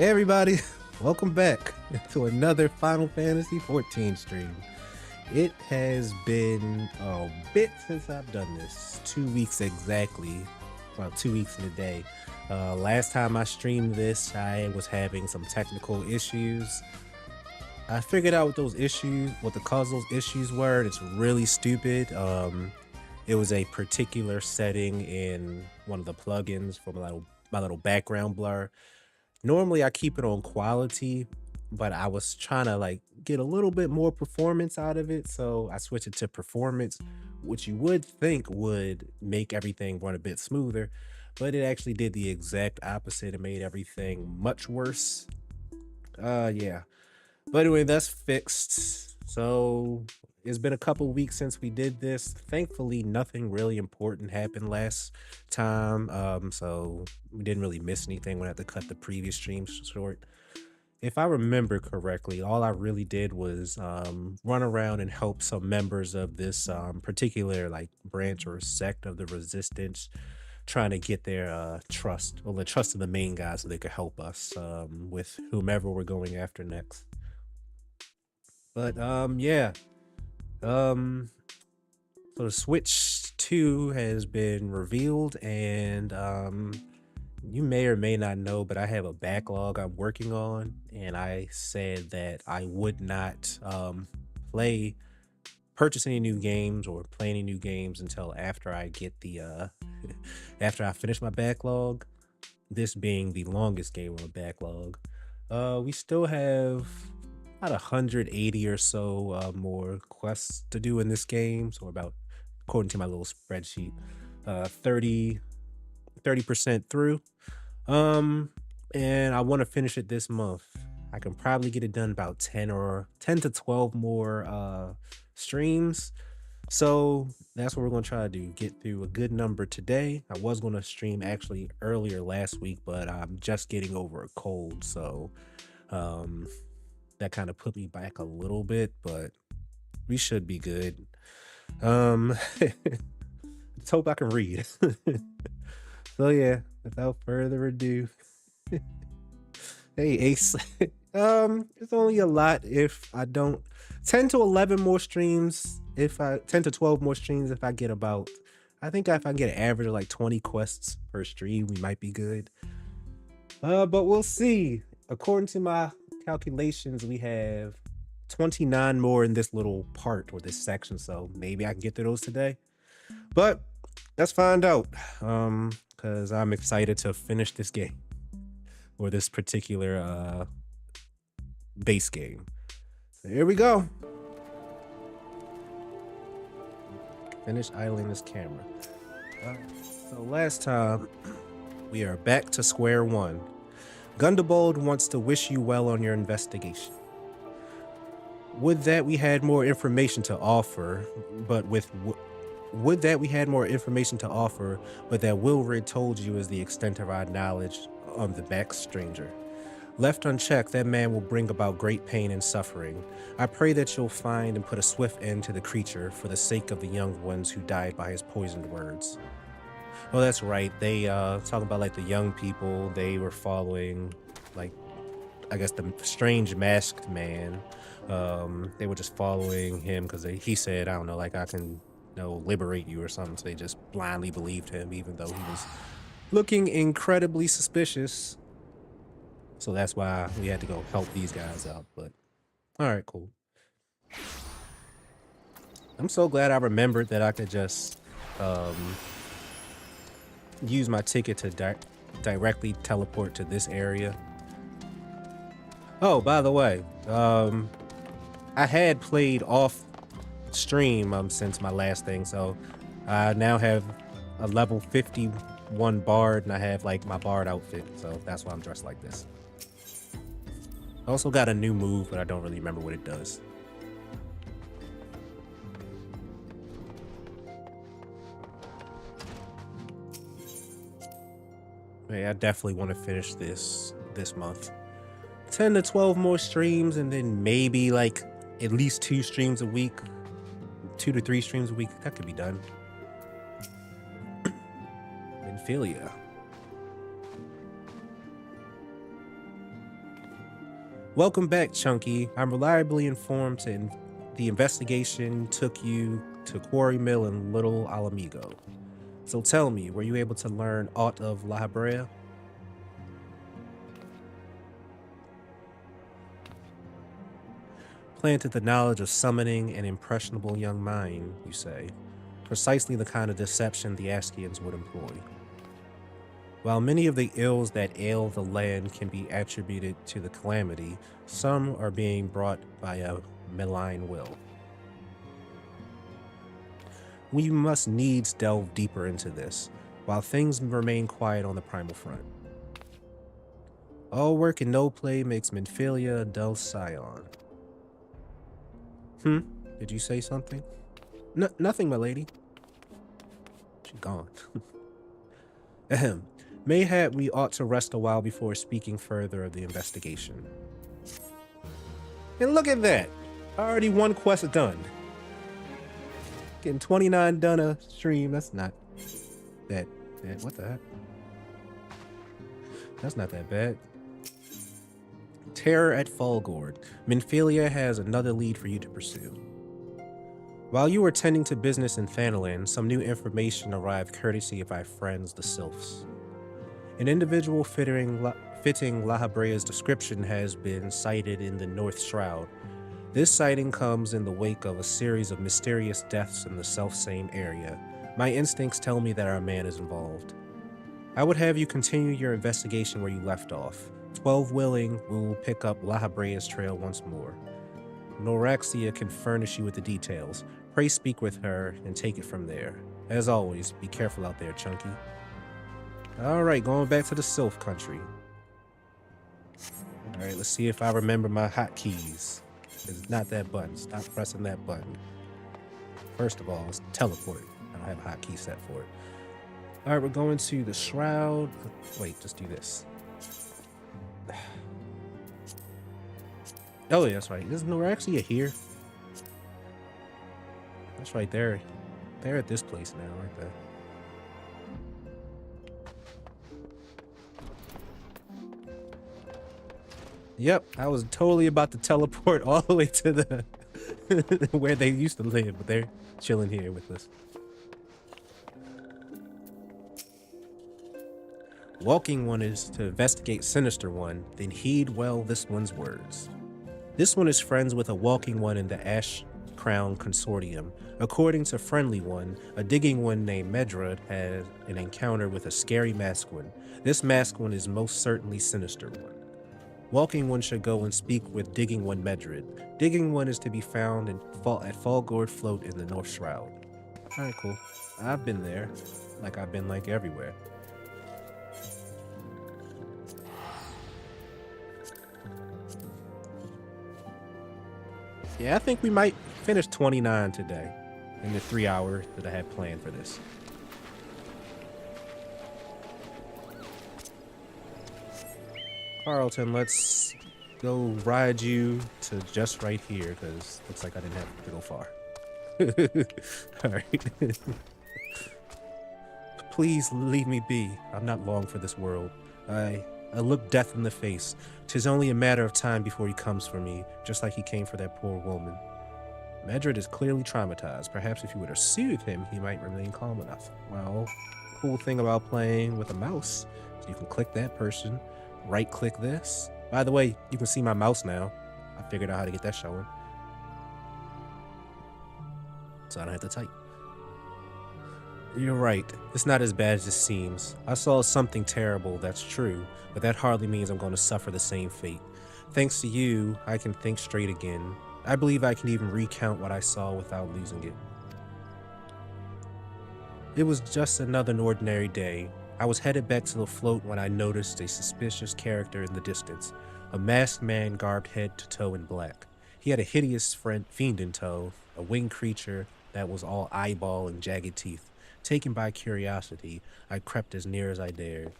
Hey everybody, welcome back to another Final Fantasy 14 stream. It has been a bit since I've done this, 2 weeks exactly, well 2 weeks in a day. Last time I streamed this, I was having some technical issues. I figured out what the cause of those issues were, and it's really stupid. It was a particular setting in one of the plugins for my little background blur. Normally I keep it on quality, but I was trying to like get a little bit more performance out of it, so I switched it to performance, which you would think would make everything run a bit smoother, but it actually did the exact opposite. It made everything much worse. Yeah. But anyway, that's fixed. So it's been a couple weeks since we did this. Thankfully, nothing really important happened last time. So we didn't really miss anything. We had to cut the previous stream short. If I remember correctly, all I really did was run around and help some members of this particular like branch or sect of the resistance, trying to get their trust, or the trust of the main guy, so they could help us with whomever we're going after next. But yeah. So the Switch 2 has been revealed, and you may or may not know, but I have a backlog I'm working on, and I said that I would not purchase any new games or play any new games until after I get the after I finish my backlog. This being the longest game on the backlog. We still have about 180 or so more quests to do in this game. So about, according to my little spreadsheet, 30% through. And I want to finish it this month. I can probably get it done about 10 to 12 more streams. So that's what we're going to try to do, get through a good number today. I was going to stream actually earlier last week, but I'm just getting over a cold, so that kind of put me back a little bit, but we should be good. Let's hope I can read. So yeah, without further ado, hey Ace. It's only a lot if I don't 10 to 11 more streams, 10 to 12 more streams, if I get about, I think if I get an average of like 20 quests per stream, we might be good. But we'll see. According to my calculations, we have 29 more in this little part or this section, so maybe I can get through those today. But let's find out, because I'm excited to finish this game, or this particular base game. So here we go. Finish idling this camera. So last time, we are back to square one. Gundebold wants to wish you well on your investigation. Would that we had more information to offer, but that Wilrid told you is the extent of our knowledge on the back stranger. Left unchecked, that man will bring about great pain and suffering. I pray that you'll find and put a swift end to the creature for the sake of the young ones who died by his poisoned words. Oh, that's right. They talking about like the young people. They were following, like, I guess the strange masked man. They were just following him because he said, I don't know, like I can, liberate you or something. So they just blindly believed him, even though he was looking incredibly suspicious. So that's why we had to go help these guys out. But all right, cool. I'm so glad I remembered that I could just use my ticket to directly teleport to this area. Oh, by the way, I had played off stream since my last thing, so I now have a level 51 bard, and I have like my bard outfit, so that's why I'm dressed like this. I also got a new move, but I don't really remember what it does. Hey, I definitely want to finish this month. 10 to 12 more streams, and then maybe like at least 2 streams a week, 2 to 3 streams a week. That could be done. Minfilia. Welcome back, Chunky. I'm reliably informed the investigation took you to Quarry Mill in Little Alamigo. So tell me, were you able to learn aught of La Habrea? Planted the knowledge of summoning an impressionable young mind, you say. Precisely the kind of deception the Askians would employ. While many of the ills that ail the land can be attributed to the calamity, some are being brought by a malign will. We must needs delve deeper into this, while things remain quiet on the primal front. All work and no play makes Menphilia a dull scion. Did you say something? Nothing, my lady. She's gone. Ahem. Mayhap we ought to rest a while before speaking further of the investigation. And look at that! Already one quest done. Getting 29 done a stream, that's not that bad. What the heck? That's not that bad. Terror at Fallgourd. Menphilia has another lead for you to pursue. While you were tending to business in Thanalan, some new information arrived courtesy of our friends, the Sylphs. An individual fitting La Habrea's description has been sighted in the North Shroud. This sighting comes in the wake of a series of mysterious deaths in the selfsame area. My instincts tell me that our man is involved. I would have you continue your investigation where you left off. 12 willing, we will pick up La Habrea's trail once more. Noraxia can furnish you with the details. Pray speak with her and take it from there. As always, be careful out there, Chunky. Alright, going back to the Sylph country. Alright, let's see if I remember my hotkeys. It's not that button. Stop pressing that button. First of all, it's teleport. I don't have a hotkey set for it. Alright, we're going to the Shroud. Wait, just do this. Oh, yeah, that's right. There's Noraxia here. That's right there. They're at this place now, aren't they? Yep, I was totally about to teleport all the way to the where they used to live, but they're chilling here with us. Walking one is to investigate Sinister One, then heed well this one's words. This one is friends with a Walking One in the Ash Crown Consortium. According to Friendly One, a Digging One named Medrad has an encounter with a scary masked one. This masked one is most certainly Sinister One. Walking One should go and speak with Digging One Medrad. Digging One is to be found at Fallgourd Float in the North Shroud. Alright, cool. I've been there. Like I've been like everywhere. Yeah, I think we might finish 29 today in the 3 hours that I had planned for this. Carlton, let's go ride you to just right here, because looks like I didn't have to go far. Alright. Please leave me be. I'm not long for this world. I look death in the face. 'Tis only a matter of time before he comes for me, just like he came for that poor woman. Medrad is clearly traumatized. Perhaps if you were to soothe him, he might remain calm enough. Well, cool thing about playing with a mouse is you can click that person, right-click this. By the way, you can see my mouse now. I figured out how to get that showing. So I don't have to type. You're right. It's not as bad as it seems. I saw something terrible, that's true, but that hardly means I'm going to suffer the same fate. Thanks to you, I can think straight again. I believe I can even recount what I saw without losing it. It was just another ordinary day. I was headed back to the float when I noticed a suspicious character in the distance, a masked man garbed head to toe in black. He had a hideous fiend in tow, a winged creature that was all eyeball and jagged teeth. Taken by curiosity, I crept as near as I dared.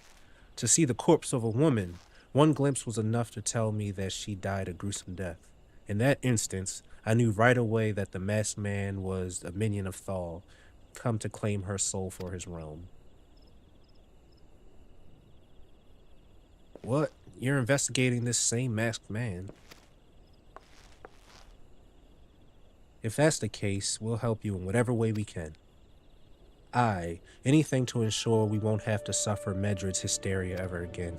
To see the corpse of a woman, one glimpse was enough to tell me that she died a gruesome death. In that instance, I knew right away that the masked man was a minion of Thal, come to claim her soul for his realm. What? you're investigating this same masked man. If that's the case, we'll help you in whatever way we can. Anything to ensure we won't have to suffer Medred's hysteria ever again.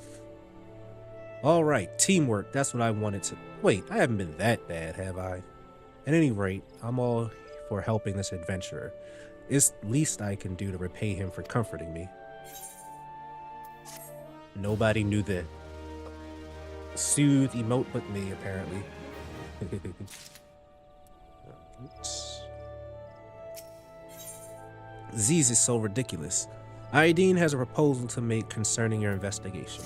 All right, teamwork, that's what I wanted to... Wait, I haven't been that bad, have I? At any rate, I'm all for helping this adventurer. It's least I can do to repay him for comforting me. Nobody knew the soothe emote but me, apparently. Oops. Ziz is so ridiculous. Aydin has a proposal to make concerning your investigation.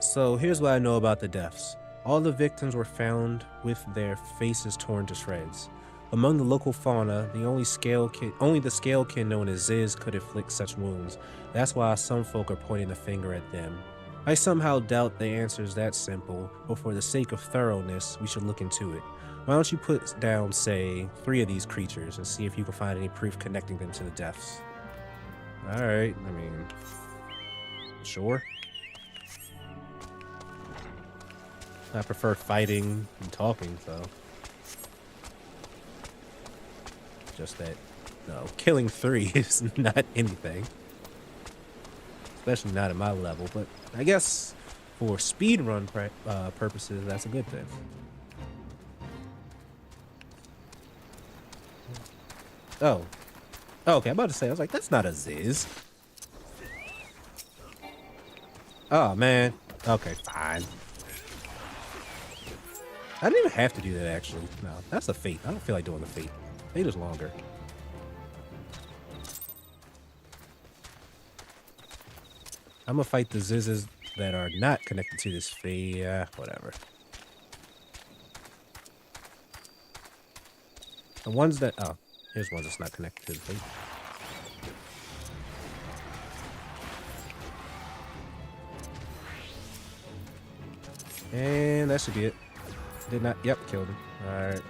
So here's what I know about the deaths. All the victims were found with their faces torn to shreds. Among the local fauna, only the scalekin known as Ziz could inflict such wounds. That's why some folk are pointing the finger at them. I somehow doubt the answer is that simple, but for the sake of thoroughness, we should look into it. Why don't you put down, say, 3 of these creatures and see if you can find any proof connecting them to the deaths. Alright, I mean... Sure. I prefer fighting and talking, so... Just that, no, killing 3 is not anything. Especially not at my level, but I guess for speedrun purposes, that's a good thing. Oh. Okay, I'm about to say, I was like, that's not a Ziz. Oh, man. Okay, fine. I didn't even have to do that, actually. No, that's a fate. I don't feel like doing the fate. Fate is longer. I'm gonna fight the Zizzes that are not connected to this fate. Yeah, whatever. The ones that... Oh, here's one that's not connected to the fate. And that should be it. Did not... Yep, killed him. Alright.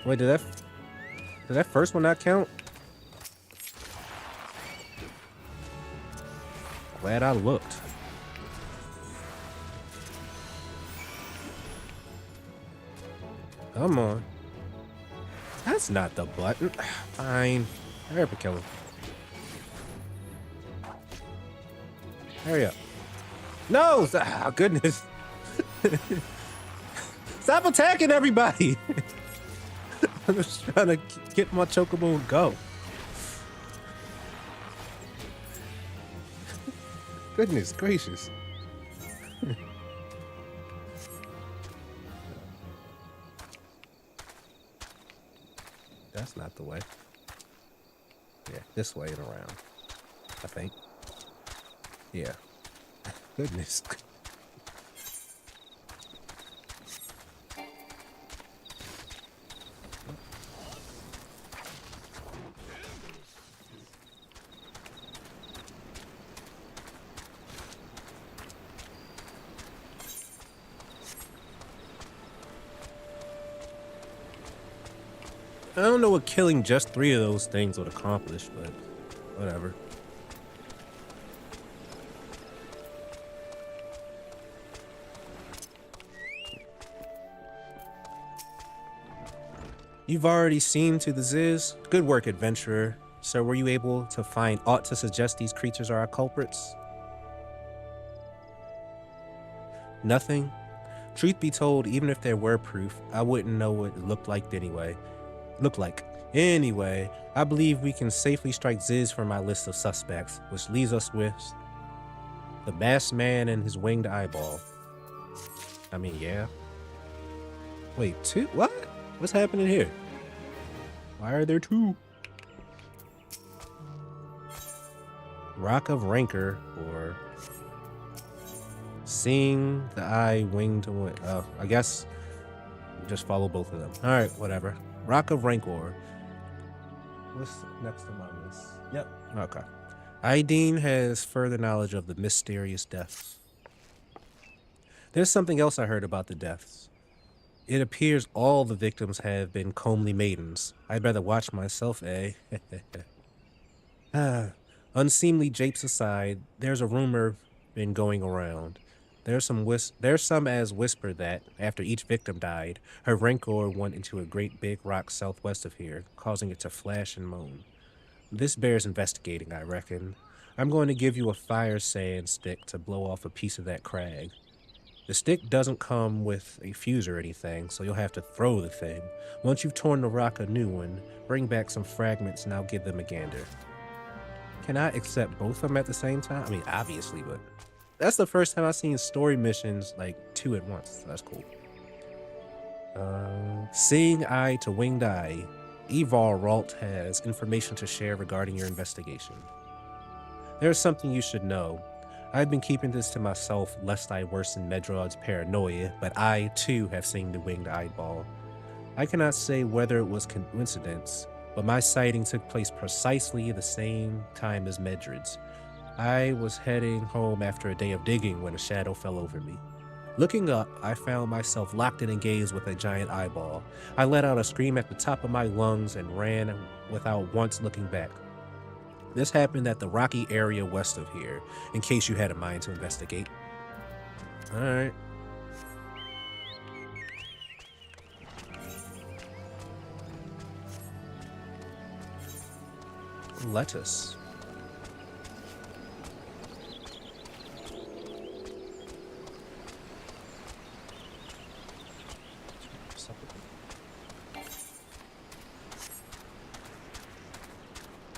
Wait, did that first one not count? Glad I looked. Come on. That's not the button. Fine. Hurry up and kill him. Hurry up. No! Oh, goodness. Stop attacking everybody! I'm just trying to get my chocobo and go. Goodness gracious. That's not the way. Yeah, this way and around. I think. Yeah. Goodness. I don't know what killing just 3 of those things would accomplish, but whatever. You've already seen to the Ziz. Good work, adventurer. So were you able to find aught to suggest these creatures are our culprits? Nothing? Truth be told, even if there were proof, I wouldn't know what it looked like anyway. Anyway, I believe we can safely strike Ziz from my list of suspects, which leaves us with the masked man and his winged eyeball. I mean, yeah. Wait, 2? What? What's happening here? Why are there 2? Rock of Rancor, or seeing the eye winged to wing. Oh, I guess just follow both of them. All right, whatever. Rock of Rancor. What's next on my list? Yep. Okay. Aydin has further knowledge of the mysterious deaths. There's something else I heard about the deaths. It appears all the victims have been comely maidens. I'd rather watch myself, eh? Unseemly japes aside, there's a rumor been going around. There's some as whisper that after each victim died, her Rancor went into a great big rock southwest of here, causing it to flash and moan. This bears investigating, I reckon. I'm going to give you a fire sand stick to blow off a piece of that crag. The stick doesn't come with a fuse or anything, so you'll have to throw the thing. Once you've torn the rock a new one, bring back some fragments and I'll give them a gander. Can I accept both of them at the same time? I mean, obviously, but that's the first time I've seen story missions like 2 at once. So that's cool. Seeing eye to winged eye, Evar Ralt has information to share regarding your investigation. There's something you should know. I've been keeping this to myself lest I worsen Medrod's paranoia, but I too have seen the winged eyeball. I cannot say whether it was coincidence, but my sighting took place precisely the same time as Medrod's. I was heading home after a day of digging when a shadow fell over me. Looking up, I found myself locked in a gaze with a giant eyeball. I let out a scream at the top of my lungs and ran without once looking back. This happened at the rocky area west of here, in case you had a mind to investigate. Alright. Lettuce.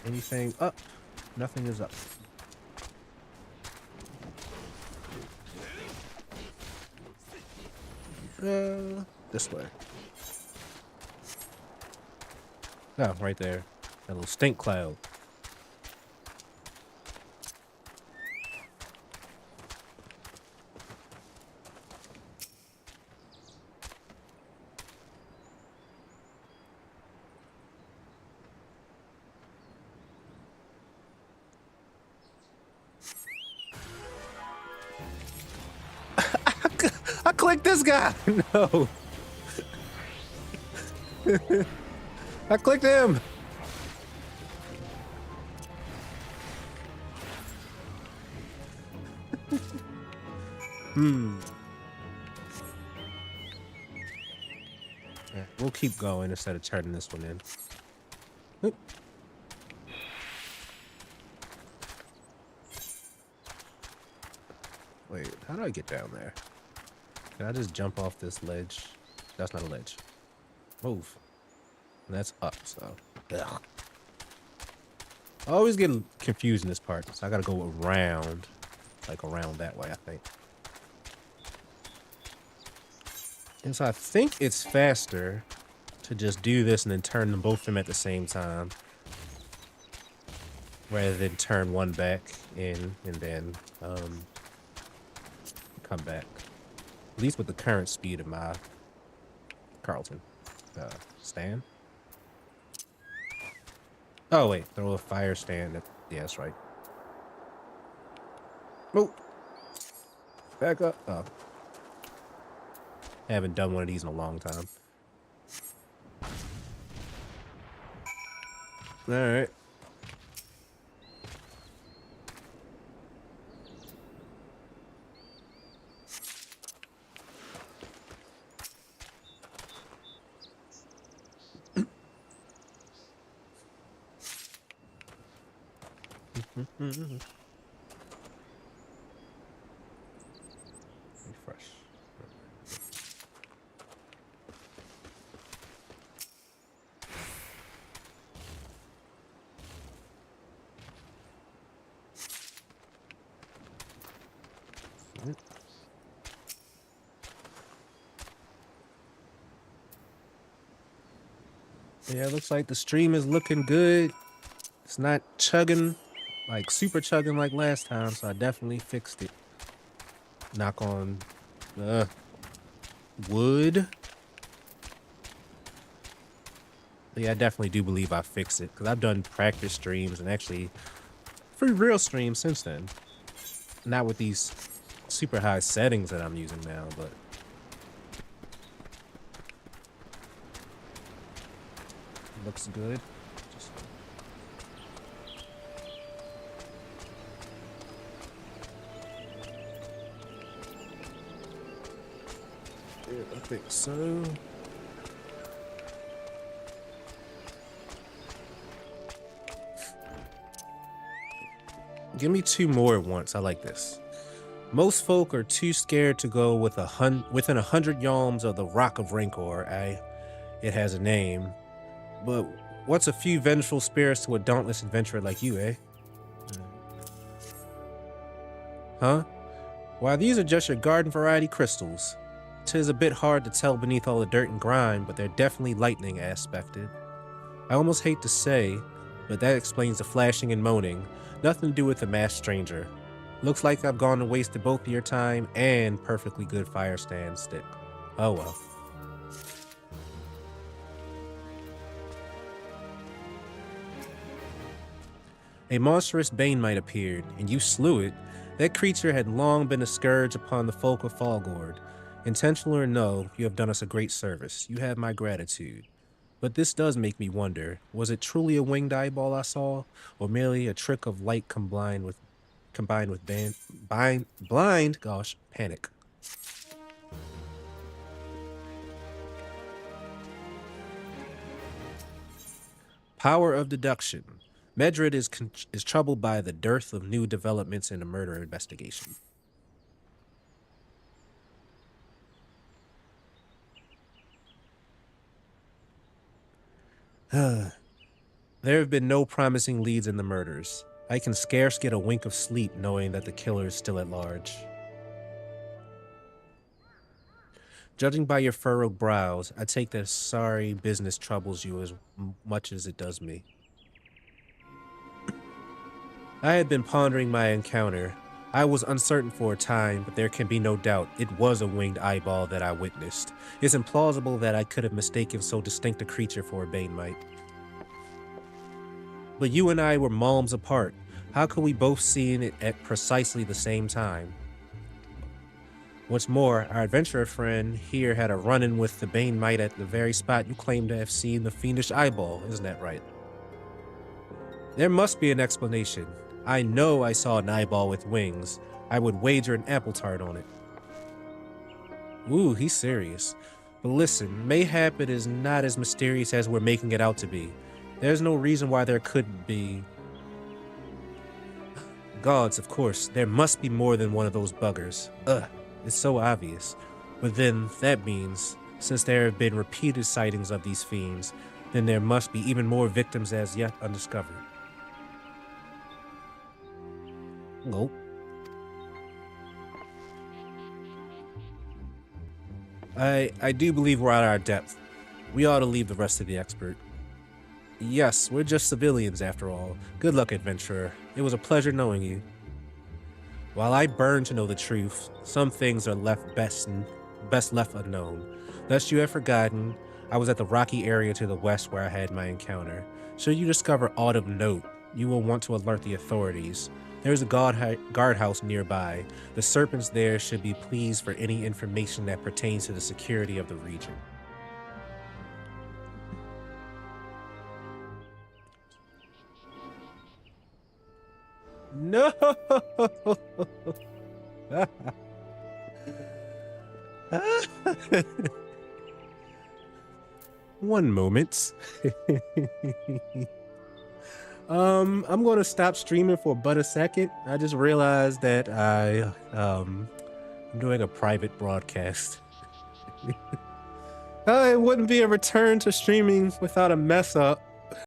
Anything up? Nothing is up. This way. Oh, right there. That little stink cloud. I clicked this guy! No. I clicked him! Yeah, we'll keep going instead of turning this one in. Oop. Wait, how do I get down there? Can I just jump off this ledge? That's not a ledge. Move. And that's up, so. Ugh. I always get confused in this part, so I gotta go around. Like around that way, I think. And so I think it's faster to just do this and then turn them both of them at the same time. Rather than turn one back in and then come back. At least with the current speed of my Carlton stand. Oh wait, throw a fire stand. Yeah, that's right. Oh, back up. Oh, I haven't done one of these in a long time. All right. Refresh. Yeah, it looks like the stream is looking good. It's not chugging, like super chugging like last time, so I definitely fixed it. Knock on wood. But yeah, I definitely do believe I fixed it, because I've done practice streams and actually free real streams since then. Not with these super high settings that I'm using now, but looks good. Yeah, I think so. Give me 2 more at once. I like this. Most folk are too scared to go within 100 yalms of the Rock of Rancor. It has a name. But what's a few vengeful spirits to a dauntless adventurer like you, eh? Huh? Why, these are just your garden variety crystals. 'Tis a bit hard to tell beneath all the dirt and grime, but they're definitely lightning aspected. I almost hate to say, but that explains the flashing and moaning. Nothing to do with the masked stranger. Looks like I've gone and wasted both of your time and perfectly good fire stand stick. Oh well. A monstrous Banemite appeared, and you slew it. That creature had long been a scourge upon the folk of Fallgourd. Intentional or no, you have done us a great service. You have my gratitude. But this does make me wonder, was it truly a winged eyeball I saw, or merely a trick of light combined with blind panic? Power of deduction. Medred is troubled by the dearth of new developments in the murder investigation. There have been no promising leads in the murders. I can scarce get a wink of sleep knowing that the killer is still at large. Judging by your furrowed brows, I take that sorry business troubles you as much as it does me. I had been pondering my encounter. I was uncertain for a time, but there can be no doubt it was a winged eyeball that I witnessed. It's implausible that I could have mistaken so distinct a creature for a Banemite. But you and I were malms apart. How could we both see it at precisely the same time? What's more, our adventurer friend here had a run-in with the Banemite at the very spot you claim to have seen the fiendish eyeball, isn't that right? There must be an explanation. I know I saw an eyeball with wings. I would wager an apple tart on it. Ooh, he's serious. But listen, mayhap it is not as mysterious as we're making it out to be. There's no reason why there couldn't be. Gods, of course, there must be more than one of those buggers. It's so obvious. But then that means, since there have been repeated sightings of these fiends, then there must be even more victims as yet undiscovered. Nope. I do believe we're at our depth. We ought to leave the rest to the expert. Yes, we're just civilians after all. Good luck, adventurer. It was a pleasure knowing you. While I burn to know the truth, some things are best left unknown. Lest you have forgotten, I was at the rocky area to the west where I had my encounter. Should you discover aught of note, you will want to alert the authorities. There is a guardhouse nearby. The serpents there should be pleased for any information that pertains to the security of the region. No! One moment. I'm going to stop streaming for but a second. I just realized that I'm doing a private broadcast. It wouldn't be a return to streaming without a mess up.